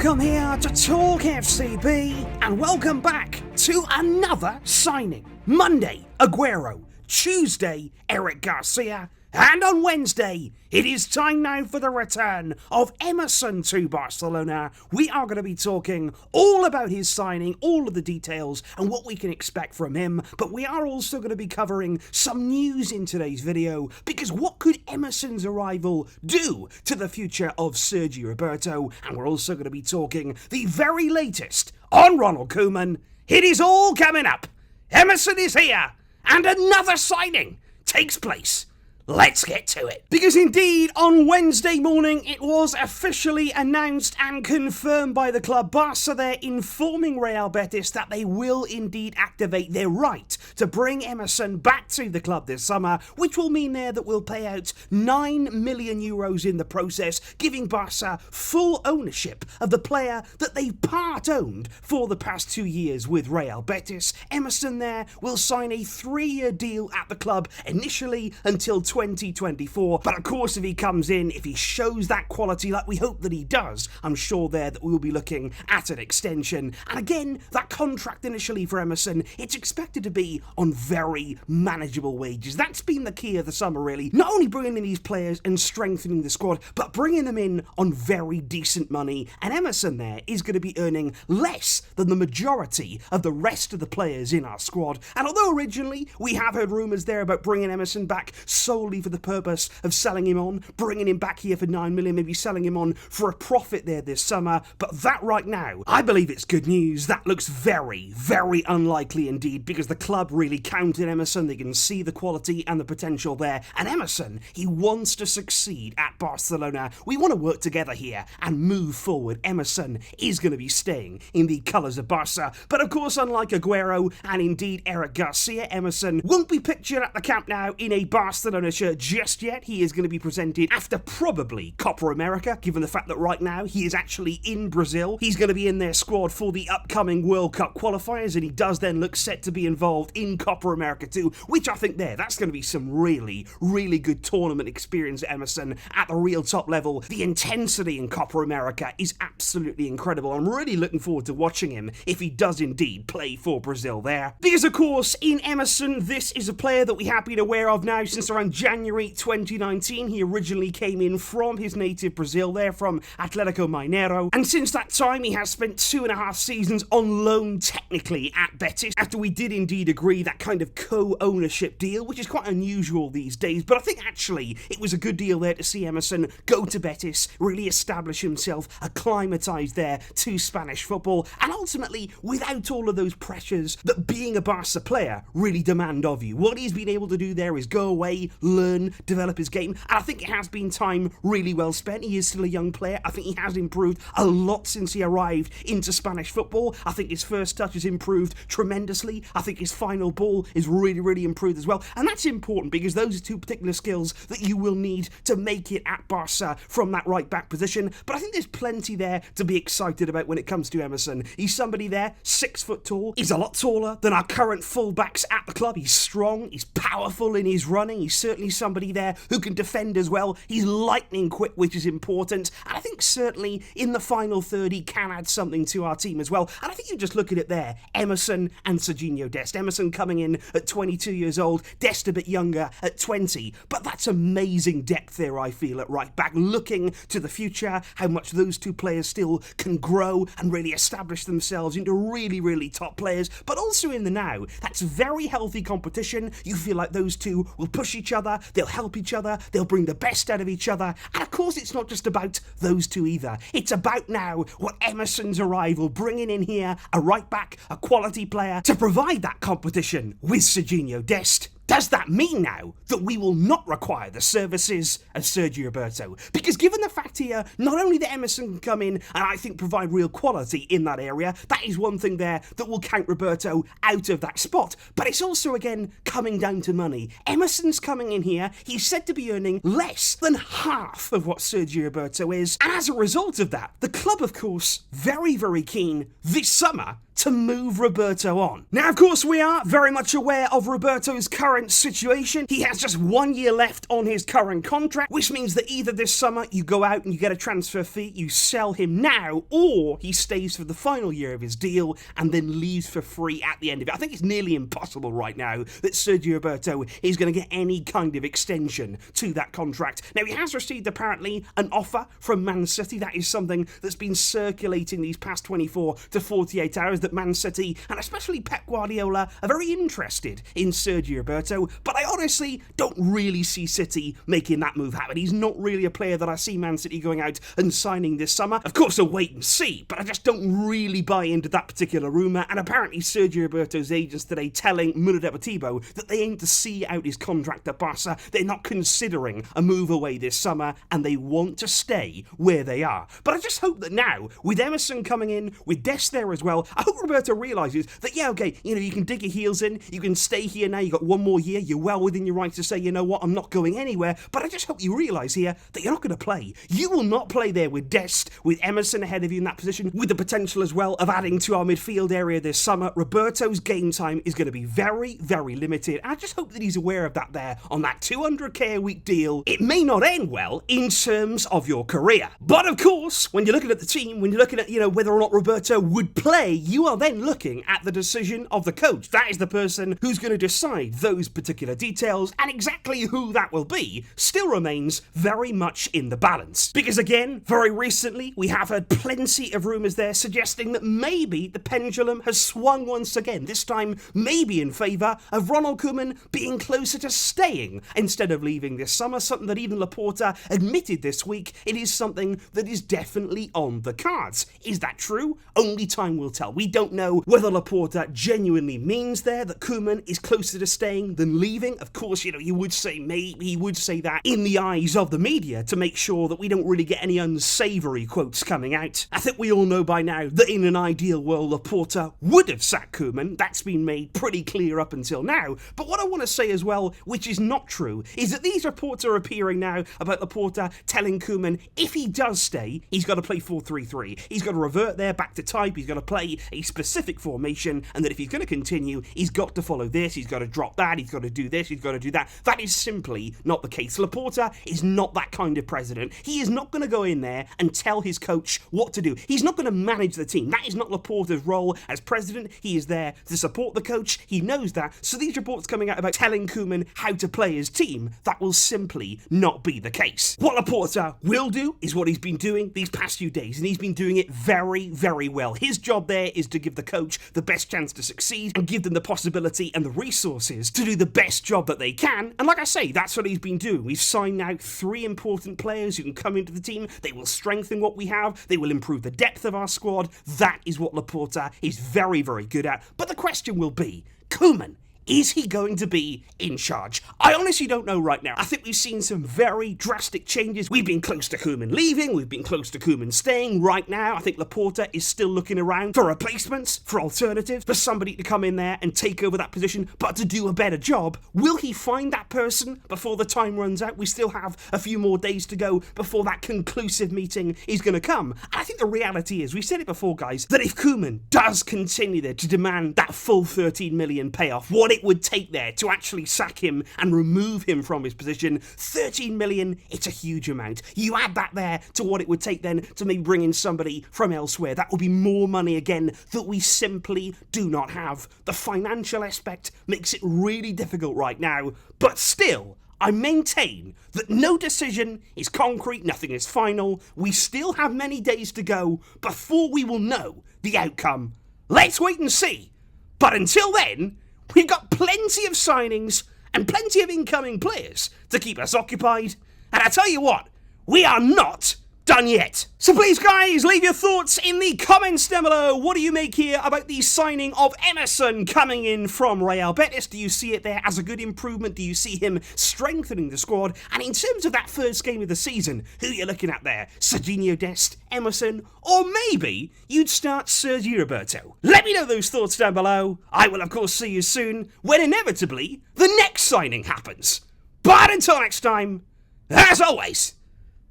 Welcome here to TalkFCB, and welcome back to another signing. Monday, Agüero. Tuesday, Eric Garcia. And on Wednesday, it is time now for the return of Emerson to Barcelona. We are going to be talking all about his signing, all of the details, and what we can expect from him. But we are also going to be covering some news in today's video, because what could Emerson's arrival do to the future of Sergi Roberto? And we're also going to be talking the very latest on Ronald Koeman. It is all coming up. Emerson is here, and another signing takes place. Let's get to it. Because indeed, on Wednesday morning, it was officially announced and confirmed by the club. Barca there informing Real Betis that they will indeed activate their right to bring Emerson back to the club this summer, which will mean there that we'll pay out €9 million in the process, giving Barca full ownership of the player that they've part-owned for the past 2 years with Real Betis. Emerson there will sign a 3-year deal at the club, initially until 2024, but of course if he comes in, if he shows that quality like we hope that he does, I'm sure there that we'll be looking at an extension. And again, that contract initially for Emerson, it's expected to be on very manageable wages. That's been the key of the summer really, not only bringing in these players and strengthening the squad, but bringing them in on very decent money, and Emerson there is going to be earning less than the majority of the rest of the players in our squad. And although originally we have heard rumours there about bringing Emerson back solely for the purpose of selling him on, bringing him back here for 9 million, maybe selling him on for a profit there this summer, but that right now, I believe it's good news. That looks very, very unlikely indeed, because the club really counted Emerson. They can see the quality and the potential there, and Emerson, he wants to succeed at Barcelona. We want to work together here and move forward. Emerson is going to be staying in the colours of Barca, but of course, unlike Agüero and indeed Eric Garcia, Emerson won't be pictured at the Camp Nou in a Barcelona shirt just yet. He is going to be presented after probably Copa America, given the fact that right now he is actually in Brazil. He's going to be in their squad for the upcoming World Cup qualifiers, and he does then look set to be involved in Copa America too, which I think that's going to be some really, really good tournament experience at Emerson at the real top level. The intensity in Copa America is absolutely incredible. I'm really looking forward to watching him if he does indeed play for Brazil there. Because of course, in Emerson, this is a player that we have been aware of now since around January 2019. He originally came in from his native Brazil there, from Atlético Mineiro, and since that time he has spent 2.5 seasons on loan technically at Betis, after we did indeed agree that kind of co-ownership deal, which is quite unusual these days, but I think actually it was a good deal there to see Emerson go to Betis, really establish himself, acclimatise there to Spanish football, and ultimately without all of those pressures that being a Barca player really demand of you. What he's been able to do there is go away, learn, develop his game, and I think it has been time really well spent. He is still a young player. I think he has improved a lot since he arrived into Spanish football. I think his first touch has improved tremendously. I think his final ball is really, really improved as well, and that's important because those are two particular skills that you will need to make it at Barca from that right back position. But I think there's plenty there to be excited about when it comes to Emerson. He's somebody there, 6 foot tall. He's a lot taller than our current fullbacks at the club. He's strong, he's powerful in his running, he's certainly somebody there who can defend as well. He's lightning quick, which is important, and I think certainly in the final third he can add something to our team as well. And I think you just look at it there, Emerson and Sergiño Dest. Emerson coming in at 22 years old, Dest a bit younger at 20, but that's amazing depth there, I feel, at right back. Looking to the future, how much those two players still can grow and really establish themselves into really, really top players, but also in the now. That's very healthy competition. You feel like those two will push each other, they'll help each other, they'll bring the best out of each other, and of course it's not just about those two either. It's about now what Emerson's arrival, bringing in here a right back, a quality player to provide that competition with Sergiño Dest. Does that mean now that we will not require the services of Sergi Roberto? Because given the fact here, not only that Emerson can come in and I think provide real quality in that area, that is one thing there that will count Roberto out of that spot, but it's also again coming down to money. Emerson's coming in here, he's said to be earning less than half of what Sergi Roberto is, and as a result of that, the club of course very, very keen this summer to move Roberto on. Now of course we are very much aware of Roberto's current current situation, he has just 1 year left on his current contract, which means that either this summer you go out and you get a transfer fee, you sell him now, or he stays for the final year of his deal and then leaves for free at the end of it. I think it's nearly impossible right now that Sergi Roberto is going to get any kind of extension to that contract. Now, he has received apparently an offer from Man City. That is something that's been circulating these past 24 to 48 hours, that Man City, and especially Pep Guardiola, are very interested in Sergi Roberto, but I honestly don't really see City making that move happen. He's not really a player that I see Man City going out and signing this summer. Of course, a wait and see, but I just don't really buy into that particular rumour, and apparently Sergi Roberto's agents today telling Mundo Deportivo that they aim to see out his contract at Barca. They're not considering a move away this summer, and they want to stay where they are. But I just hope that now, with Emerson coming in, with Dest there as well, I hope Roberto realises that, yeah, okay, you can dig your heels in, you can stay here now, you've got 1 more year, you're well within your right to say, you know what, I'm not going anywhere, but I just hope you realise here that you're not going to play. You will not play there with Dest, with Emerson ahead of you in that position, with the potential as well of adding to our midfield area this summer. Roberto's game time is going to be very, very limited, and I just hope that he's aware of that there on that 200k a week deal. It may not end well in terms of your career, but of course, when you're looking at the team, when you're looking at, whether or not Roberto would play, you are then looking at the decision of the coach. That is the person who's going to decide those particular details, and exactly who that will be still remains very much in the balance. Because again, very recently, we have heard plenty of rumours there suggesting that maybe the pendulum has swung once again, this time maybe in favour of Ronald Koeman being closer to staying instead of leaving this summer, something that even Laporta admitted this week. It is something that is definitely on the cards. Is that true? Only time will tell. We don't know whether Laporta genuinely means there that Koeman is closer to staying than leaving. Of course, you would say maybe he would say that in the eyes of the media to make sure that we don't really get any unsavoury quotes coming out. I think we all know by now that in an ideal world, Laporta would have sacked Koeman. That's been made pretty clear up until now. But what I want to say as well, which is not true, is that these reports are appearing now about Laporta telling Koeman if he does stay, he's got to play 4-3-3. He's got to revert there back to type. He's got to play a specific formation, and that if he's going to continue, he's got to follow this, he's got to drop that, he's got to do this, he's got to do that. That is simply not the case. Laporta is not that kind of president. He is not going to go in there and tell his coach what to do. He's not going to manage the team. That is not Laporta's role as president. He is there to support the coach. He knows that. So these reports coming out about telling Koeman how to play his team, that will simply not be the case. What Laporta will do is what he's been doing these past few days, and he's been doing it very, very well. His job there is to give the coach the best chance to succeed and give them the possibility and the resources to do the best job that they can. And like I say, that's what he's been doing. We've signed now 3 important players who can come into the team. They will strengthen what we have. They will improve the depth of our squad. That is what Laporta is very, very good at. But the question will be, Koeman, is he going to be in charge? I honestly don't know right now. I think we've seen some very drastic changes. We've been close to Koeman leaving. We've been close to Koeman staying. Right now, I think Laporta is still looking around for replacements, for alternatives, for somebody to come in there and take over that position, but to do a better job. Will he find that person before the time runs out? We still have a few more days to go before that conclusive meeting is going to come. And I think the reality is, we've said it before, guys, that if Koeman does continue there to demand that full 13 million payoff, what it would take there to actually sack him and remove him from his position, 13 million, it's a huge amount. You add that there to what it would take then to maybe bring in somebody from elsewhere. That would be more money again that we simply do not have. The financial aspect makes it really difficult right now, but still, I maintain that no decision is concrete, nothing is final. We still have many days to go before we will know the outcome. Let's wait and see. But until then, we've got plenty of signings and plenty of incoming players to keep us occupied. And I tell you what, we are not done yet. So please, guys, leave your thoughts in the comments down below. What do you make here about the signing of Emerson coming in from Real Betis? Do you see it there as a good improvement? Do you see him strengthening the squad? And in terms of that first game of the season, who are you looking at there? Sergiño Dest, Emerson, or maybe you'd start Sergi Roberto? Let me know those thoughts down below. I will, of course, see you soon when inevitably the next signing happens. But until next time, as always,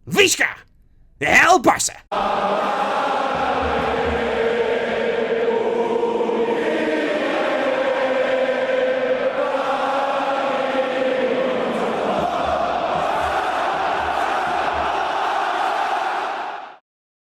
Visca! El Barça!